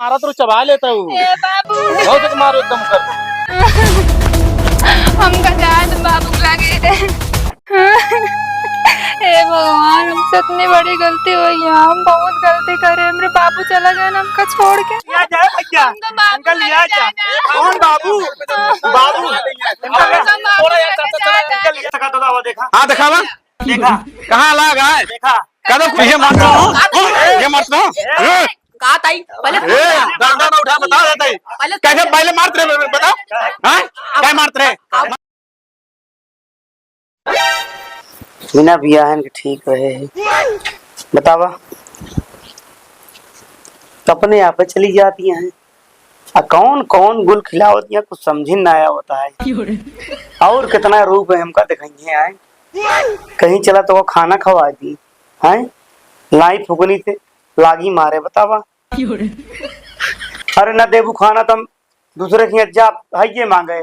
मारा तो चबा लेता हूँ। बाबू बहुत मारो एकदम कर। हमका जान बाबू लगे। हे भगवान, हमसे इतनी बड़ी गलती हुई है। हम बहुत गलती करे। मेरे बाबू चला गया ना हमका छोड़ के। लिया जाए भैया, इनका लिया जाए। कौन बाबू? बाबू देखा? हाँ दिखावा। देखा कहाँ लगा है? देखा कदम ये मारता हूँ, ये मारता हूँ। कहा ताई पहले डंडा ना उठा, बता देता है कैसे पहले मारते रहे, बता। हाँ क्या मारते रहे? बिना बियाहन के ठीक रहे बतावा। अपने आप चली जाती हैं। कौन कौन गुल खिलावती है कुछ समझ ना आया होता है। और कितना रूप है हमका दिखाइए आए। कहीं चला तो वो खाना खवा दी है, लाई फुकनी से लागी मारे बतावा। अरे न देबू खाना तुम दूसरे की अज्जा है मांगे।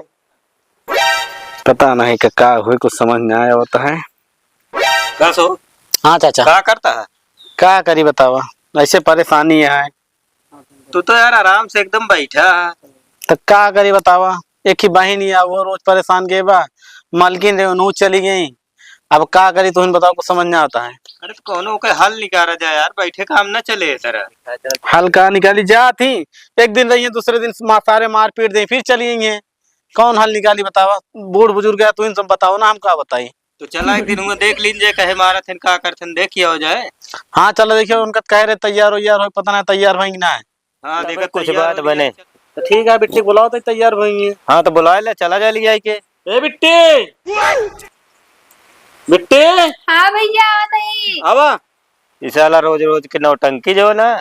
पता नहीं क्या हुए, कुछ समझ नहीं आया होता है। हाँ चाचा, क्या करता है? क्या करी बतावा, ऐसे परेशानी है। तू तो यार आराम से एकदम बैठा है। तो क्या करी बतावा, एक ही बहन ही वो रोज परेशान के बा, मालकिन रे नू चली गई। अब क्या करी तुम बताओ, कुछ समझ नहीं आता है। अरे तो कौनो का हल निकाला जाए यार, बैठे काम न चले तरह। हल का निकाली जा थी, एक दिन रही दूसरे दिन सारे मार पीट दे फिर चली गई है। कौन हल निकाली बतावा, बूढ़ बुजुर्ग है, तुम सब बताओ ना, हम क्या बताई। तो चला एक दिन उन्हें देख लीजिए, कहे मारा थे का करते देखिए हो जाए। हाँ चलो देखिए, उनका कह रहे तैयार हो, पता नहीं तैयार होंगे ना। हाँ देखा कुछ बात बने तो ठीक है बिट्टी बुलाओ तो तैयार होंगे। हाँ तो बुला ले, चला जा लिया के। ए बिट्टी, बिट्टी हाँ भैया नहीं। आवा इसाला रोज रोज के नौटंकी जो ना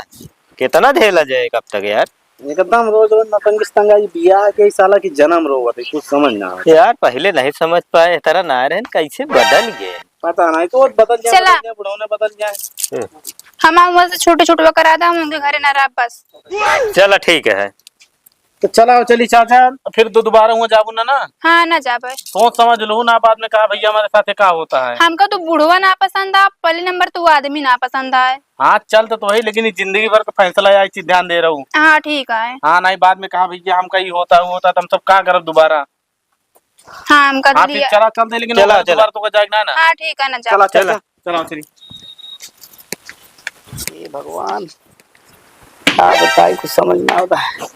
कितना झेला जाए कब तक यार। एकदम रोज रोज नतंगी बियाह के साला की जन्म रोवत है, कुछ समझ ना आवे। यार पहले नहीं समझ पाए तरह ना रहे, कैसे बदल गए पता नहीं, तो बदल चला। जाए बुढ़ौने बदल जाए। हम वहाँ से छोटे छोटे करा था, हम उनके घरे ना रहा बस। चला ठीक है। तो चला चली चाचा, फिर दोबारा हुआ जाबू ना। हाँ ना जा पाए, सोच समझ लो ना, बाद में कहा भैया हमारे साथ क्या होता है। हमको तो बुढ़वा ना पसंद आ, पहले नंबर तो वो आदमी ना पसंद आए। हाँ चल तो वही, लेकिन जिंदगी भर का फैसला है, चीज ध्यान दे रहा हूँ। हाँ ठीक है। हाँ नहीं, बाद में कहा भैया हमका ही होता है, वो होता है, हम सब क्या करब दोबारा। हाँ हमका हाँ तो फिर चला चलते, लेकिन चला, दोबारा तो जाएगा ना। हाँ ठीक है ना जा। चला चला चला चली। ये भगवान क्या बताए, कुछ समझ ना आता है।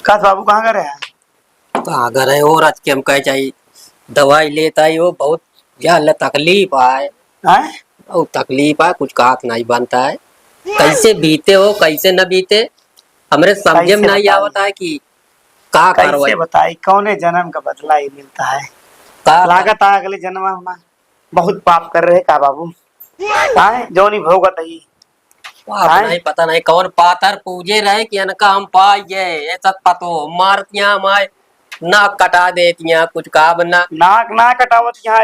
काश बाबू कहाँ गए हैं? कहाँ घर है और आज के हम कह चाहिए दवाई लेता है वो बहुत ज्यादा तकलीफ आए। हैं? बहुत तकलीफ है, कुछ हाथ नहीं बनता है। कैसे बीते हो कैसे न बीते हमरे समझे में नहीं आवता है कि का करवाई। कैसे बताई, कौने जन्म का बदला ही मिलता है। का लागत है अगले जन्म में हम बहुत पाप कर रहे का बाबू। जो नहीं भोगत ही आप नहीं पता नहीं कौन पातर पूजे रहे कि इनका हम पाइए ऐसा पतो मारतियां माय नाक कटा देतियां कुछ का बना नाक ना कटावत यहाँ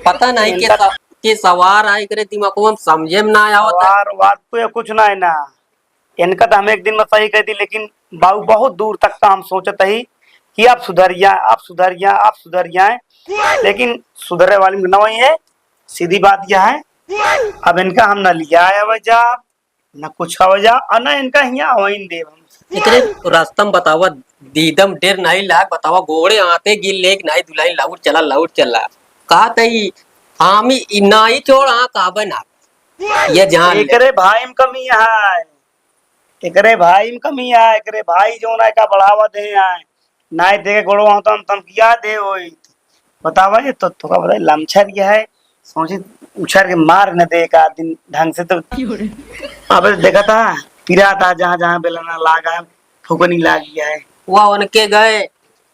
पता नहीं के सवार आई करे दिमाग को हम समझे में ना आवता। बात तो ये कुछ ना है ना, इनका तो हम एक दिन में सही कह दी, लेकिन बाबू बहुत दूर तक का हम सोचते ही कि आप सुधर जाए, आप सुधर जाए, आप सुधर जाए, लेकिन सुधरे वाली न वही है। सीधी बात यह है, अब इनका हम न लिया है वजह न कुछ वजह और न इनका यहाँ वही देव हम इतने रास्तम बतावा दीदम डेर नहीं लाग बतावा घोड़े आते गिल लेक नहीं दुलाई लाउट चला का तई हामी नहीं छोड़ हाँ का बना ये जहां एकरे भाई में कमी है, एकरे भाई में कमी है। एकरे भाई जो ना का बढ़ावा दे आए ना दे गोड़ो तो हम किया दे होई बतावा। ये तो थोड़ा बता लमछर ये है, सोची उछर के मार न दे का दिन ढंग से। तो अब देखा था पिरा था जहाँ जहाँ बेलना लागा फुकनी लाग गया है। वह उनके गए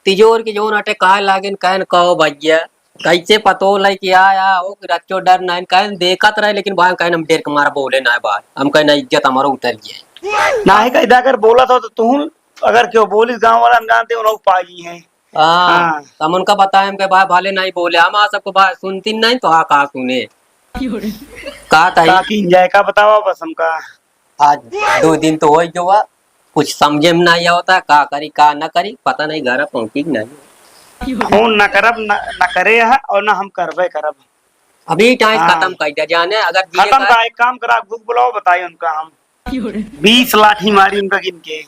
तिजोर की जो नटे कहा लागिन कहन कहो भैया कैसे पतो लाई कि आया वो रच्चो डर नहीं कहन देखत रहे, लेकिन भाई कहन हम डेर के मारा बोले ना बात हम कहना इज्जत हमारा उतर गया ना ही कहीं अगर बोला था तो तुम अगर क्यों बोली गांव वाला हम जानते उन्होंने पाई है। हाँ हम उनका बताए हम भाई भाले नहीं बोले हम आ सबको भाई सुनती नहीं तो हाँ कहा सुने कहा था इंजॉय का बतावा बस हमका। आज 2 दिन तो हो ही जो कुछ समझे में नहीं होता का करी का न करी पता नहीं घर पहुंची नहीं। फोन न करब न करे है और न हम करबे करब। अभी टाइम खत्म कर दिया जाने अगर खत्म का एक काम करा बुक बुलाओ बताइए उनका हम 20 लाठी मारी उनका गिन के।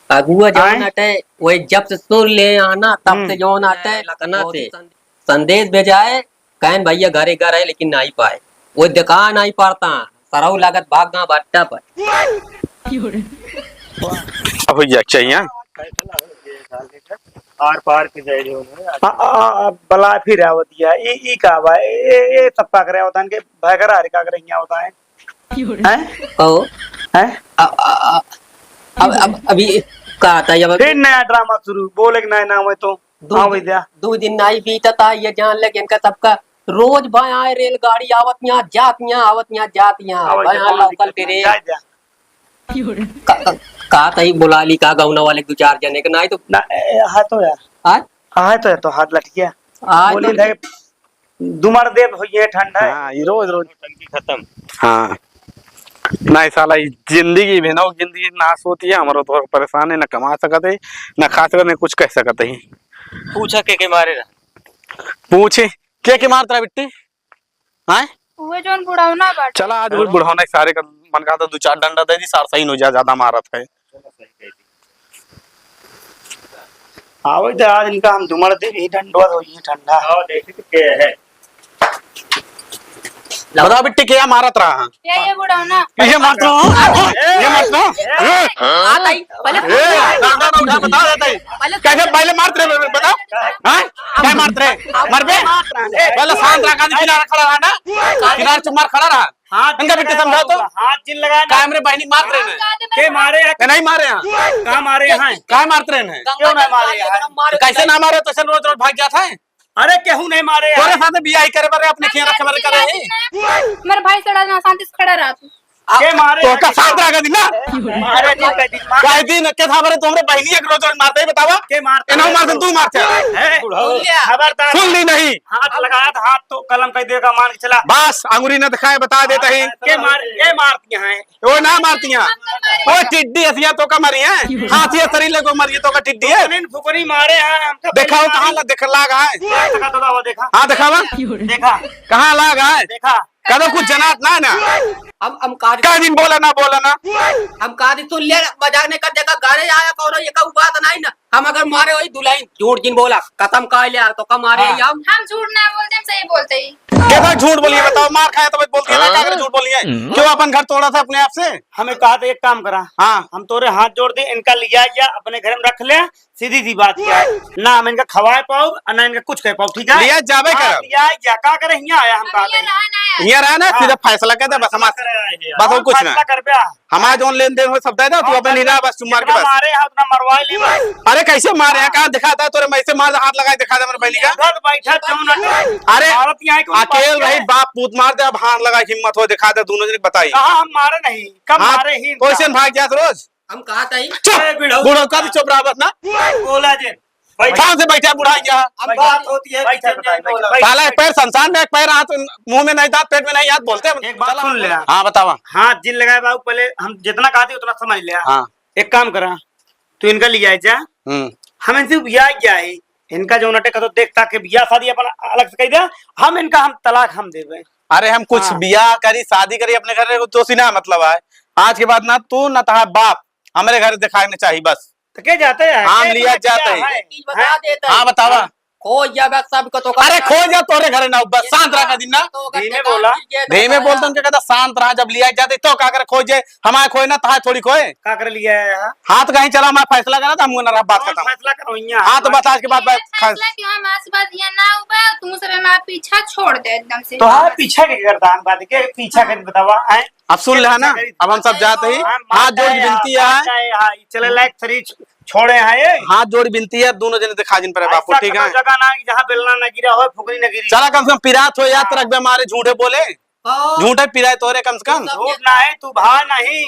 अगुआ जौन आए? हटे वही जब से सुन ले आना तब से जौन हटे लखना से संदेश भेजाए कहन भैया घरे घर है लेकिन नहीं पाए वो दिखा नहीं पाता सरऊ लागत भाग गा भट्टा पर अब भैया चाहिए आर पार के जाए जो बला फिर आवतिया ई का बा ए सब का करे होता के भयकर हरे का करे यहाँ होता है हैं कहो हैं अब अभी कहा था जब फिर नया ड्रामा शुरू बोले कि नया नाम है तो हाँ भैया 2 दिन नहीं बीता था ये जान लगे इनका सबका रोज भाई आए रेलगाड़ी आवत यहाँ जात यहाँ आवत यहाँ जात यहाँ भाई लोकल ट्रेन जा जा कहा था बुला ली का गाँव वाले 2-4 जने के नहीं तो ना हाँ तो यार आज हाँ तो तो हाथ लट गया आज बोली थे दुमर देव होइए ठंडा है हाँ ये रोज रोज टंकी खत्म। हाँ ना साला ये जिंदगी भी ना जिंदगी नाश होती है हमारा तो परेशान है ना कमा सकते ना खा सकते कुछ कह सकते ही पूछा के मारे ना पूछे के मारता है बिट्टी हाँ वो जोन बुढ़ावना बाट चला आज वो बुढ़ाना सारे का मन का 2-4 डंडा दे दी सार सही हो जाए ज्यादा मारत है हाँ वही तो आज इनका हम दुमर देव ही ठंडा होइए ठंडा आओ देखे तो क्या है बता बिट्टी क्या मारत रहा ये बुढ़ावना ये मारता हूँ ये मारता आता ही पहले उठा बता देता है कैसे पहले मारते रहे बता हाँ क्या मारते रहे मर बे पहले शांत रहा किनारा खड़ा रहा ना किनारे चुप मार खड़ा रहा हाथ इनका बिट्टी समझाओ तो हाथ जिन लगा काय मेरे बहनी मार रहे हैं के मारे हैं नहीं मारे हैं कहाँ मारे हैं काय मारते रहे हैं क्यों नहीं मारे हैं कैसे ना मारे तो रोज रोज भाग गया था अरे केहू नहीं मारे तोरे साथ बियाह करे बारे अपने खेल रखे बारे करे मेरे भाई सड़ा ना शांति से खड़ा रहा तू के मारे तो का शांत रहा दिन ना मारे नहीं कहती काय दिन के था बारे तुमरे बहनी एक रोज रोज मारते ही बतावा के मारते इन्हों मारते तू मारते खबरदार सुन ली नहीं हाथ लगाया था हाथ तो कलम कह देगा मान के चला बस अंगुरी ने दिखाए बता देता ही के मारती हैं वो ना मारती हैं वो टिड्डी हसिया तो का मरी है हाथी शरीर ले को मरी तो का टिड्डी है फुकरी मारे हैं हमका देखा वो कहाँ देख लागा है देखा तो वो देखा हाँ दिखावा देखा कहाँ लागा है देखा कदो कुछ जनात ना हम कहा का दिन बोला ना हम कहा सुन ले बजाने का देखा गाने आया कौन ये का बात नहीं ना हम अगर मारे वही दुल्हन झूठ जिन बोला कसम कह लिया तो कम मारे हम झूठ ना बोलते हम सही बोलते ही कैसा झूठ बोलिए बताओ मार खाया तो बोलती है ना क्या झूठ बोली है क्यों अपन घर तोड़ा था अपने आप से हमें कहा था एक काम करा हाँ हम तोरे हाथ जोड़ दे इनका लिया जा अपने घर में रख ले सीधी सी बात क्या है ना हम इनका खवाए पाओ और ना इनका कुछ कह पाओ ठीक है लिया जावे हाँ, कर लिया जा का करे यहाँ आया हम कहा यहाँ रहा ना सीधा फैसला कहते बस हम बस और कुछ ना कर पे हमारा जो लेन देन हो सब दे दो तू अपन नहीं रहा बस तुम मार के बस मारे हाथ ना मरवाए ले बस अरे कैसे मारे हैं कहाँ दिखाता है तोरे मैं से मार हाथ लगा दिखा दे मेरे बहनी का उधर बैठा क्यों अरे औरत यहाँ क्यों अकेल रही बाप पूत मार दे अब हाथ लगा हिम्मत हो दिखा दे दोनों जने बताई कहा हम मारे नहीं कब हाँ मारे ही कैसे भाग जात रोज हम कहा था चुप बूढ़ो का भी चुप रहा बस ना बोला जे कहाँ से बैठा बुढ़ा गया बात होती है साला एक पैर संसान में एक पैर हाथ मुंह में नहीं दांत पेट में नहीं हाथ बोलते हैं। एक बात सुन ले हाँ बतावा हाथ जिन लगाए बाबू पहले हम जितना कहते उतना समझ लिया हाँ एक काम करा तू इनका लिया जा हम इनसे ब्याह क्या है इनका जो नटे का तो देखता के ब्याह शादी अपन अलग से कह दिया हम इनका हम तलाक हम देवे अरे हम कुछ हाँ। बियाह करी शादी करी अपने घर में तो सीना मतलब है आज के बाद ना तू ना तहा बाप हमारे घर दिखाने चाहिए बस तो क्या जाते हैं हम लिया जाते हैं बता देता हाँ बतावा खो जा सब को तो अरे खो जा तोरे घर ना बस शांत रहा दिन ना धीमे बोला। धीमे बोलते उनके कहता शांत रहा जब लिया जाते तो का कर खोजे हमारे खोए ना तहा थोड़ी खोए का कर लिया है हाथ कहीं चला मैं फैसला करा था हम ना बात कौन करता फैसला करो यहाँ हाँ तो बस आज के बाद फैसला क्यों हम आज बात ये ना हुआ तुम सब हमारा पीछा छोड़ दे एकदम से तो हाँ पीछा के करता हम बात के पीछा कर बतावा है अब सुन ले ना अब हम सब जाते ही हाथ जोड़ के विनती है चले लायक शरीर छोड़े हैं ये हाथ जोड़ी विनती है दोनों जने दिखा जिन पर बापू ठीक है जगह ना जहाँ बेलना न गिरा हो फुकरी न गिरी चला कम से कम पिरात हो या तरक बेमारे झूठे बोले झूठे पिराए तोरे कम से कम झूठ ना है तू भा नहीं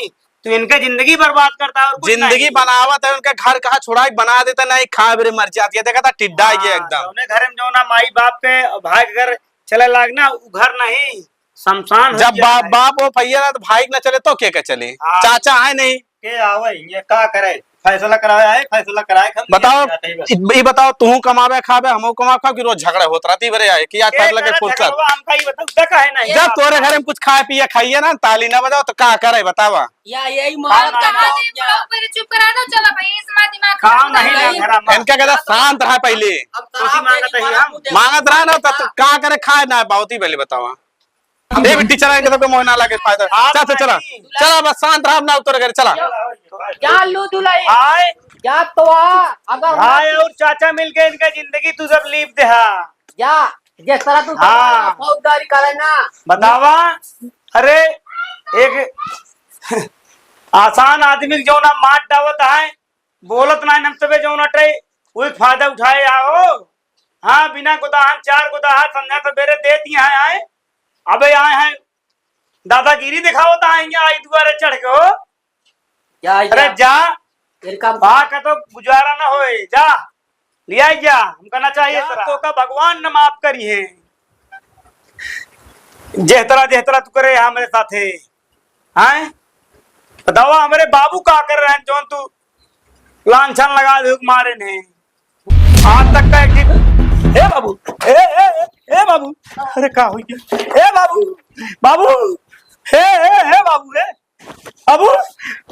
तू इनका जिंदगी बर्बाद करता है और कुछ जिंदगी नहीं। बनावत है उनका घर कहाँ छुड़ाई बना देता नहीं खा बेरे मर जाती है देखा था टिड्डा ये एकदम उन्हें घर में जो ना माई बाप के भाई के घर चले लागना वो घर नहीं शमशान हो जब गया है। बाप वो भैया तो भाई न चले तो क्या चले हाँ। चाचा है नहीं के आवे ये का करे फैसला कराया है, फैसला कराए हम बताओ ये बताओ, तू कमावे खावे हमो कमा खा कि रोज झगड़ा होत रहती बरे आए कि आज फैसला के फुर्सत हमका ही बताओ तक है नहीं जब तोरे घर में कुछ खाए पिए खाइए ना, ताली ना बजाओ तो का करे बतावा। या यही चुप करा दो, चलो भाई इसमें दिमाग खाओ नहीं ना घर में इनका कहता शांत रहा पहले, मांगत रहा ना तो का करे खाए ना बहुत ही पहले बतावा। ए बिट्टी चला के तो मोह ना लगे फायदा। चल चला चला बस शांत रहा ना, उतर घर चला। क्या लो दुलाई हाय क्या तो अगर भाई और चाचा मिलके इनका जिंदगी तू सब लीप दे। या जिस तरह तू हाँ। फौजदारी करे ना बतावा। अरे एक आसान आदमी जो ना मार दावत है, बोलत ना हम सबे जो नटे वो फायदा उठाए आओ। हाँ बिना गुदाहन 4 गुदाहा संध्या सवेरे दे दिए हैं। अबे आए हैं दादागिरी दिखाओ तो आएंगे आई दुआरे चढ़ के हो। अरे जा इनका वहां का तो गुजारा ना होए, जा लिया जा हम कहना चाहिए तो का भगवान न माफ करी है। जेहतरा तू करे यहाँ मेरे साथ है। बताओ हमारे बाबू का कर रहे हैं जो तू लांछन लगा दे मारे ने आज तक का एक ए बाबू ए बाबू। अरे का हो गया ए बाबू बाबू हे बाबू हे बाबू।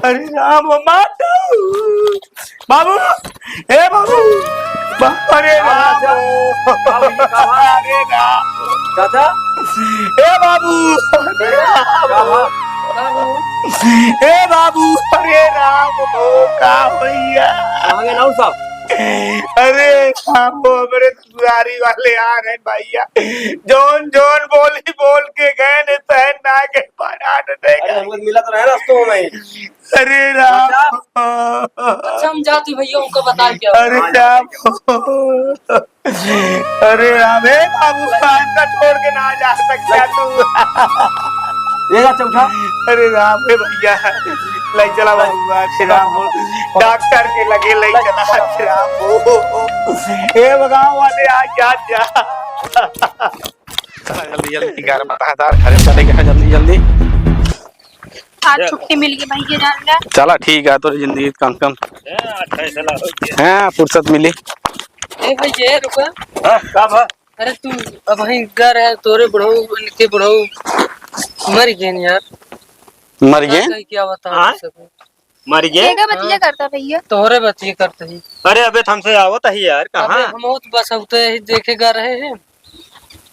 अरे राम माता बाबू हे बाबू अरे राम अरे राम चाचा हे बाबू हे बाबू अरे राम का भैया आगे ना साहब। अरे वो हमारे ससुरारी वाले आ रहे भैया, जोन जोन बोली बोल के गए ने तहन ना के बना दे। अरे हम मिला तो रहे रास्तों में। अरे राम अच्छा हम जाती भैया उनको बता क्या। अरे राम अरे राम हे बाबू खान का छोड़ के ना जा सकता तू। ये जा चौथा। अरे राम हे भैया ले चला बाबू राम डॉक्टर के लगे ले चला राम हे भगवान वाले आ जा जल्दी जल्दी 11 घर चले गए जल्दी जल्दी। आज छुट्टी मिल गई भैया जान ले। चला ठीक है, तो जिंदगी कम कम हाँ फुर्सत मिली। ए भैया रुको। कब अरे तू अब वहीं घर है तोरे बढ़ो इनके बढ़ो मर गए यार। मर गए क्या बता मर गए क्या बतिया करता भैया? तोरे बतिए करते ही। अरे अबे हमसे आवत है यार कहाँ हम तो बस अब ही देखे गा रहे हैं।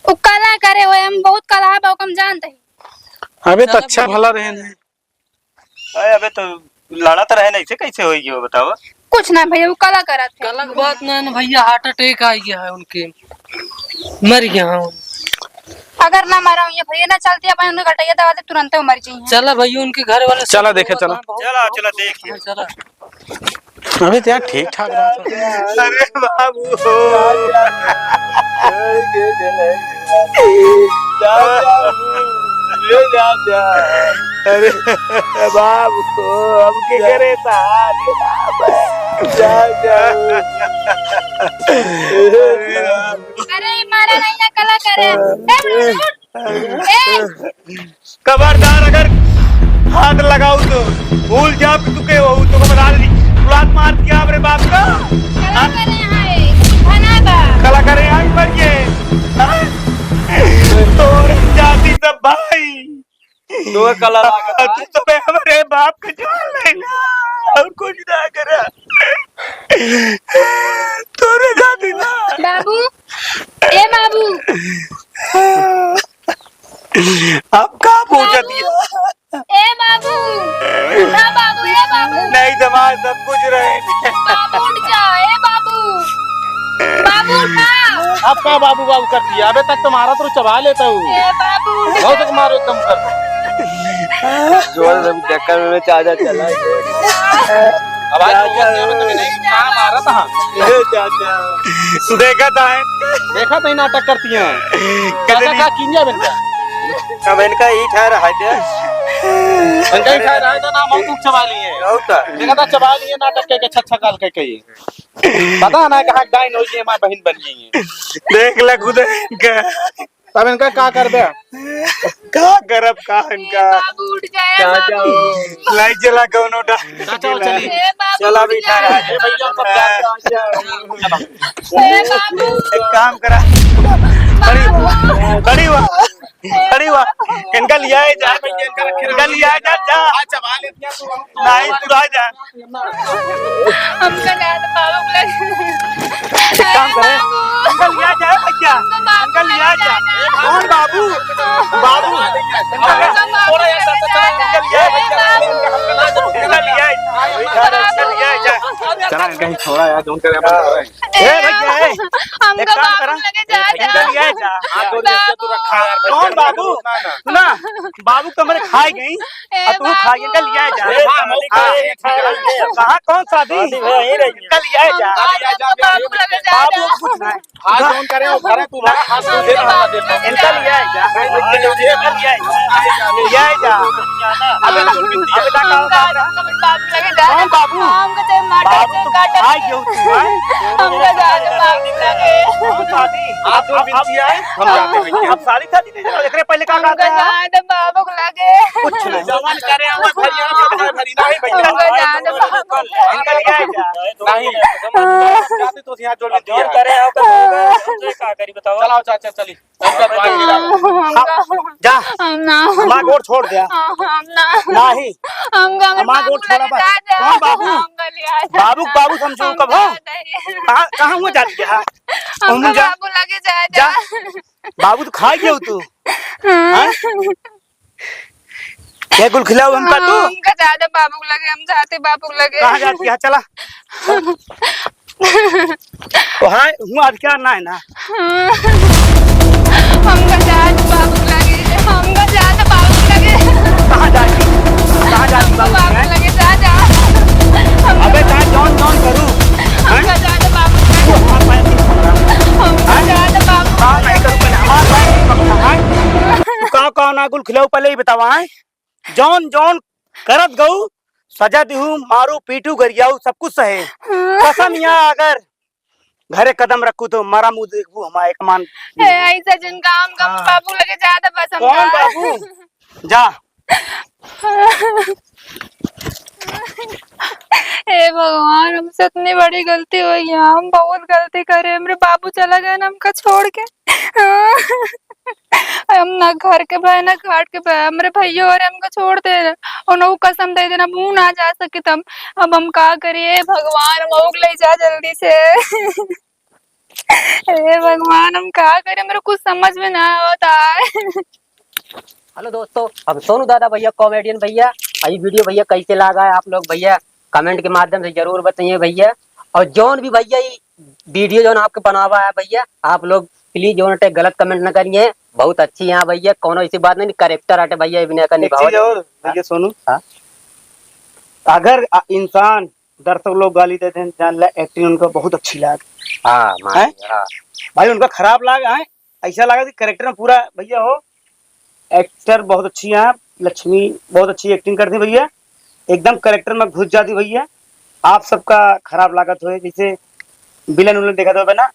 वो कला करे हुए हम बहुत कला है हम जानते हैं। अबे तो अच्छा भला रहे हैं। अबे तो लड़त रहे नहीं से कैसे होगी वो बताओ। कुछ ना भैया वो कला करा थे। कल बात ना भैया हार्ट अटैक आ गया है उनके, मर गया हूँ। अगर ना मरा हूँ ये भैया ना चलती अपन उन्हें घटाइया दवा से तुरंत वो मर जाइए। चला भैया उनके घर वाले चला देखे चला चला देखिए चला। अबे तो यार ठीक ठाक रहा था। अरे बाबू अरे बाबू अब के करे अरे मारा नहीं ना कला करे। खबरदार अगर हाथ लगाऊ तो भूल जा तुके हो तो खबरदार लात मार दिया अपने बाप का। कला करे हाय खाना बा कला करे आज पर ये तो जाति सब भाई दो कला लगा तू तो हमारे बाप का जान लेना और कुछ ना करा तोरे जाति ना बाबू ए बाबू अब का पूछा दिया ए बाबू ना बाबू ए बाबू नहीं समाज सब कुछ रहे बाबू उठ जा ए बाबू बाबू उठा अब क्या बाबू बाबू कर दिया? अबे तक तुम्हारा तो चबा लेता हूँ ए बाबू बहुत तक मारो कम कर जोर चक्कर में चाचा चला अब आज नहीं कहाँ मारा था। तू देखा था देखा तो ही नाटक करती हैं कैसा का किंजा बनता अब इनका ही ठहरा है क्या इनका ही ठहरा है तो नाम हम तुम चबा लिए देखा था चबा लिए नाटक के छच्छा काल के कहिए पता ना कहाँ डाइन हो गई हमारी बहन बन गई है देख ले खुद तब इनका क्या कर दे? का करब का इनका बाबू उठ जाए बाबू। लाई चला कौनो डा चलिए ए बाबू चला उठ बिठा जाए। ए बाबू एक काम करा खड़ी हुआ इनका लिया है जा इनका लिया है जा नहीं तू रह जा हमका ज्यादा बाबू लगे। एक काम करे इनका लिया जाए भैया इनका लिया जा कौन बाबू बाबू इनका लिया है जा चला इनका ही छोड़ा यार, जोन करे भैया हमका बाबू लगे जा इनका लिया है जा बाबू कौन बाबू सुना बाबू कमरे खाए गई और तू खाए इनका लिया है जा कहाँ कौन शादी इनका लिया है जा बाबू लगे जा बाबू कुछ नहीं हाथ जोन करे वो करे तू मारा हाथ तू दे रहा देता इनका लिया है जा इनका लिया है जा अबे अबे बाबू लगे जा कौन बाबू हमका चाहे माटा बाबू से तुम काटा खाए क्यों तू हमका ज्यादा बाबू लगे। कौन शादी आप जो बिनती है हम जाते भैया। अब सारी शादी नहीं देख रहे पहले क्या हमका कहते हैं ज्यादा बाबू लगे। कुछ नहीं जवान करे हुए भैया खरीदा ही भैया हमका ज्यादा बाबू इनका लिया है जा नहीं जाते तो यहाँ जोड़ लेती है करे हो का करी बताओ। चलाओ चाचा चली उनका द्वार गिरा जा हम ना हमारा गोड़ छोड़ दिया हम ना नहीं हमका हमारा गोड़ छोड़ा बस कौन बाबू बाबू बाबू समझो कब हो कहाँ कहाँ हुआ जाती है हमका जा बाबू लगे जा जा बाबू तो खाए क्यों तू हाँ? क्या गुल खिलाओ हमका तू हमका ज्यादा बाबू लगे। हम जाते बाबू लगे। कहाँ जाती है चला वहाँ हुआ अधिकार ना है ना हमका ज्यादा बाबू लगे। हमका ज्यादा बाबू लगे। कहाँ जाती हमका बाबू बाबू लगे जा जा। अबे कहाँ जॉन जॉन करूँ हमका ज्यादा बाबू लगे। हमका ज्यादा बाबू कहाँ नहीं करूँ पहले हमारे भाई पक्का है तू कहाँ ना गुल खिलाओ पहले ही बतावा है जॉन जॉन करत गऊ सजा दिहू मारू पीटू गरियाऊ सब कुछ सहे कसम यहाँ अगर घरे कदम रखू तो मारा मुंह देखू हमारे कमान ऐसा जिनका हमका बाबू लगे ज्यादा पसंद कौन बाबू जा हे भगवान हमसे इतनी बड़ी गलती हुई है। हम बहुत गलती करे। मेरे बाबू चला गया ना हमका छोड़ के। हम ना घर के भाई ना घाट के भाई मेरे भैया और हमको छोड़ दे और ना वो कसम दे देना मुंह ना जा सके तब अब हम का करिए भगवान हम ले जा जल्दी से। हे भगवान हम का करें मेरे कुछ समझ में ना आता है। हेलो दोस्तों, हम सोनू दादा भैया कॉमेडियन भैया। ये वीडियो भैया कैसे लगा है आप लोग भैया कमेंट के माध्यम से जरूर बताइए भैया। और जौन भी भैया ये वीडियो जो आपके बनावा है भैया आप लोग प्लीज जो गलत कमेंट न करिए। बहुत अच्छी है भैया, कोनो ऐसी बात नहीं, करेक्टर आटे भैया बिना का निभाओ। भैया सोनू हाँ? अगर इंसान दर्शक लोग गाली देते हैं जान ला एक्टिंग उनका बहुत अच्छी लगे हाँ भाई उनका खराब लगा है ऐसा लगा कि करेक्टर में पूरा भैया हो एक्टर बहुत अच्छी है लक्ष्मी बहुत अच्छी एक्टिंग करती भैया एकदम करेक्टर में घुस जाती भैया। आप सबका खराब लागत हो जैसे विलन उलन देखा था ना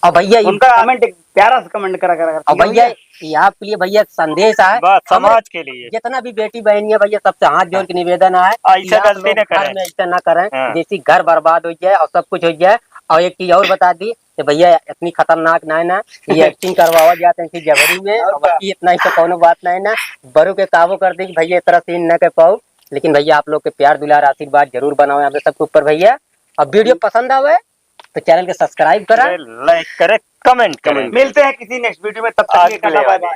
और भैया उनका कमेंट प्यारा से कमेंट करा और भैया ये आपके लिए भैया संदेश है समाज के लिए जितना भी बेटी बहनी है भैया सबसे हाथ जोड़ के निवेदन है ऐसा गलती न करें। ऐसा न करें हाँ। जैसी घर बर्बाद हो जाए और सब कुछ हो जाए। और एक चीज और बता दी कि भैया इतनी खतरनाक ना है ना ये एक्टिंग करवावा जाते हैं जबरी में और बाकी इतना ही तो कोनो बात नहीं ना बड़ों के काबू कर दी भैया इस तरह सीन न कर पाओ। लेकिन भैया आप लोग के प्यार दुलार आशीर्वाद जरूर बनाओ यहाँ पे सबके ऊपर भैया। अब वीडियो पसंद आवे तो चैनल के सब्सक्राइब करें लाइक करे कमेंट करें। मिलते हैं किसी नेक्स्ट वीडियो में तब तक के लिए टाटा बाय बाय।